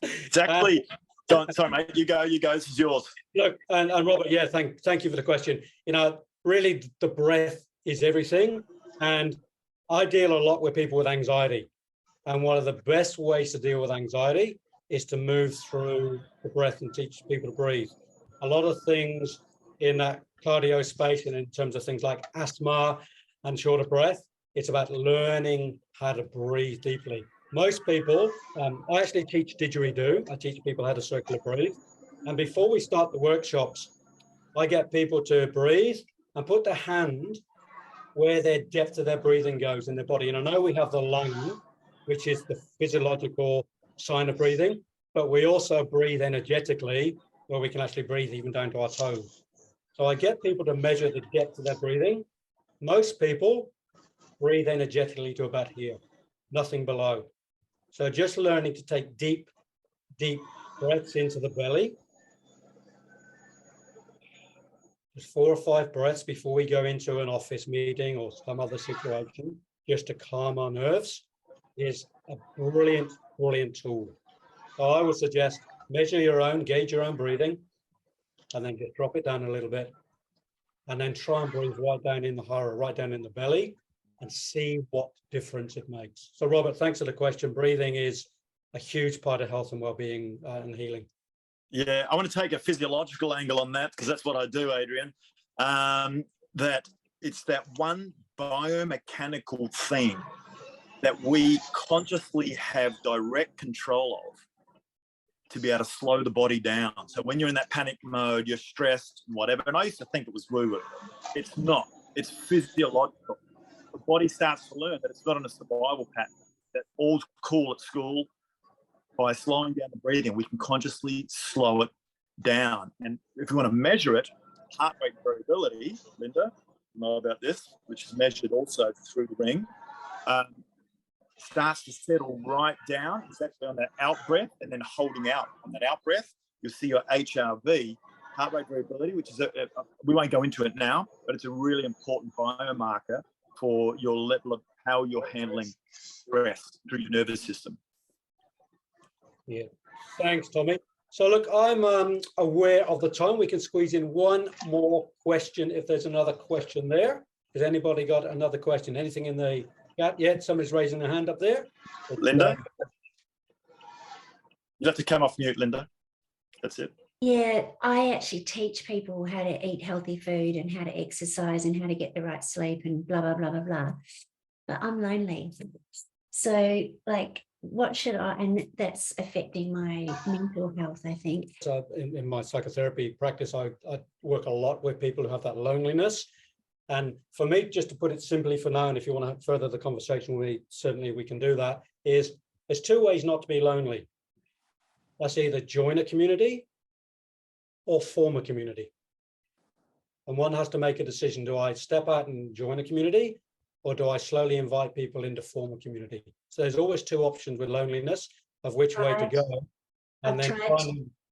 Exactly. Sorry, mate. You go. This is yours. Look, and Robert, yeah, thank you for the question. You know, really, the breath is everything, and I deal a lot with people with anxiety, and one of the best ways to deal with anxiety is to move through the breath and teach people to breathe. A lot of things in that cardio space, and in terms of things like asthma and shorter breath, it's about learning how to breathe deeply. Most people, I actually teach didgeridoo. I teach people how to circular breathe. And before we start the workshops, I get people to breathe and put their hand where their depth of their breathing goes in their body. And I know we have the lung, which is the physiological sign of breathing, but we also breathe energetically, where we can actually breathe even down to our toes. So I get people to measure the depth of their breathing. Most people breathe energetically to about here, nothing below. So just learning to take deep, deep breaths into the belly. Just 4 or 5 breaths before we go into an office meeting or some other situation, just to calm our nerves, is a brilliant, brilliant tool. So I would suggest measure your own, gauge your own breathing, and then just drop it down a little bit. And then try and breathe right down in the hara, right down in the belly, and see what difference it makes. So Robert, thanks for the question. Breathing is a huge part of health and well-being and healing. Yeah, I want to take a physiological angle on that, because that's what I do, Adrian. That it's that one biomechanical thing that we consciously have direct control of to be able to slow the body down. So when you're in that panic mode, you're stressed, whatever. And I used to think it was woo-woo. It's not. It's physiological. The body starts to learn that it's not in a survival pattern. That all's cool at school. By slowing down the breathing, we can consciously slow it down. And if we want to measure it, heart rate variability, Linda, you know about this, which is measured also through the ring, starts to settle right down. It's actually on that out breath, and then holding out on that out breath, you'll see your HRV, heart rate variability, which is we won't go into it now, but it's a really important biomarker for your level of how you're handling stress through your nervous system. Yeah, thanks, Tommy. So look, I'm aware of the time. We can squeeze in one more question if there's another question there. Has anybody got another question? Anything in the chat yet? Somebody's raising a hand up there. Linda? You have to come off mute, Linda. That's it. Yeah, I actually teach people how to eat healthy food and how to exercise and how to get the right sleep and blah, blah, blah, blah, blah. But I'm lonely. So like, what should I, and that's affecting my mental health, I think. So in my psychotherapy practice, I work a lot with people who have that loneliness. And for me, just to put it simply for now, and if you want to further the conversation with me, certainly we can do that, is there's 2 ways not to be lonely. That's either join a community or form a community. And one has to make a decision. Do I step out and join a community, or do I slowly invite people into form a community? So there's always 2 options with loneliness of which way to go. And then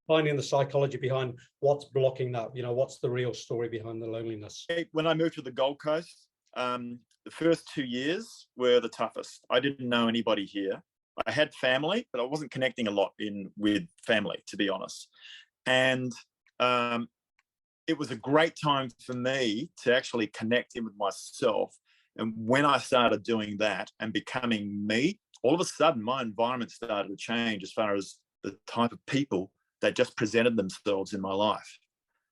finding the psychology behind what's blocking that, you know, what's the real story behind the loneliness. When I moved to the Gold Coast, the first 2 years were the toughest. I didn't know anybody here. I had family, but I wasn't connecting a lot with family, to be honest. And it was a great time for me to actually connect in with myself. And when I started doing that and becoming me, all of a sudden my environment started to change as far as the type of people that just presented themselves in my life.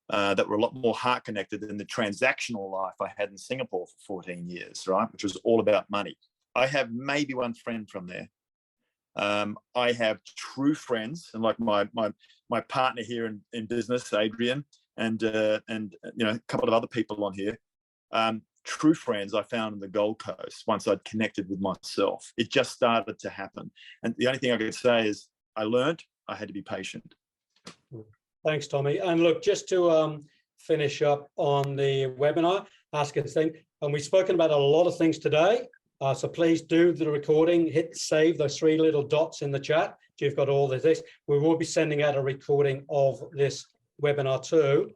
that were a lot more heart connected than the transactional life I had in Singapore for 14 years, right? Which was all about money. I have maybe one friend from there. I have true friends, and like my partner here in business, Adrian, and you know, a couple of other people on here. True friends I found in the Gold Coast once I'd connected with myself. It just started to happen. And the only thing I could say is I learned I had to be patient. Thanks, Tommy. And look, just to finish up on the webinar, ask a thing. And we've spoken about a lot of things today. So please do the recording, hit save, those 3 little dots in the chat. You've got all this. We will be sending out a recording of this webinar too.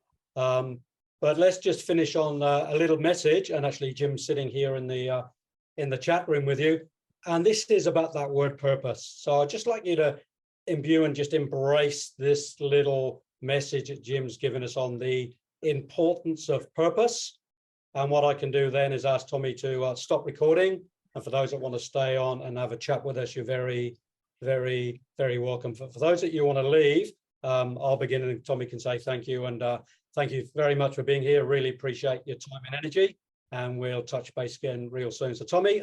But let's just finish on a little message. And actually, Jim's sitting here in the chat room with you. And this is about that word purpose. So I'd just like you to imbue and just embrace this little message that Jim's given us on the importance of purpose. And what I can do then is ask Tommy to stop recording. And for those that want to stay on and have a chat with us, you're very, very, very welcome. For those that you want to leave, I'll begin and Tommy can say thank you. And thank you very much for being here. Really appreciate your time and energy. And we'll touch base again real soon. So Tommy,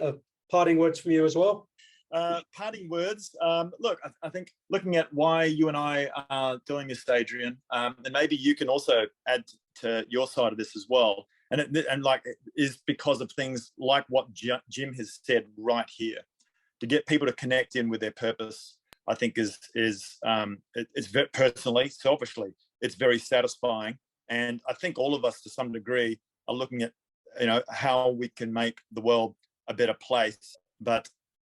parting words from you as well. Parting words. Look, I think looking at why you and I are doing this, Adrian, and maybe you can also add to your side of this as well. And like it is because of things like what Jim has said right here, to get people to connect in with their purpose. I think it's very personally, selfishly, it's very satisfying. And I think all of us, to some degree, are looking at, you know, how we can make the world a better place. But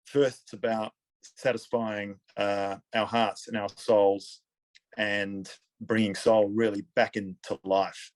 first, it's about satisfying our hearts and our souls, and bringing soul really back into life.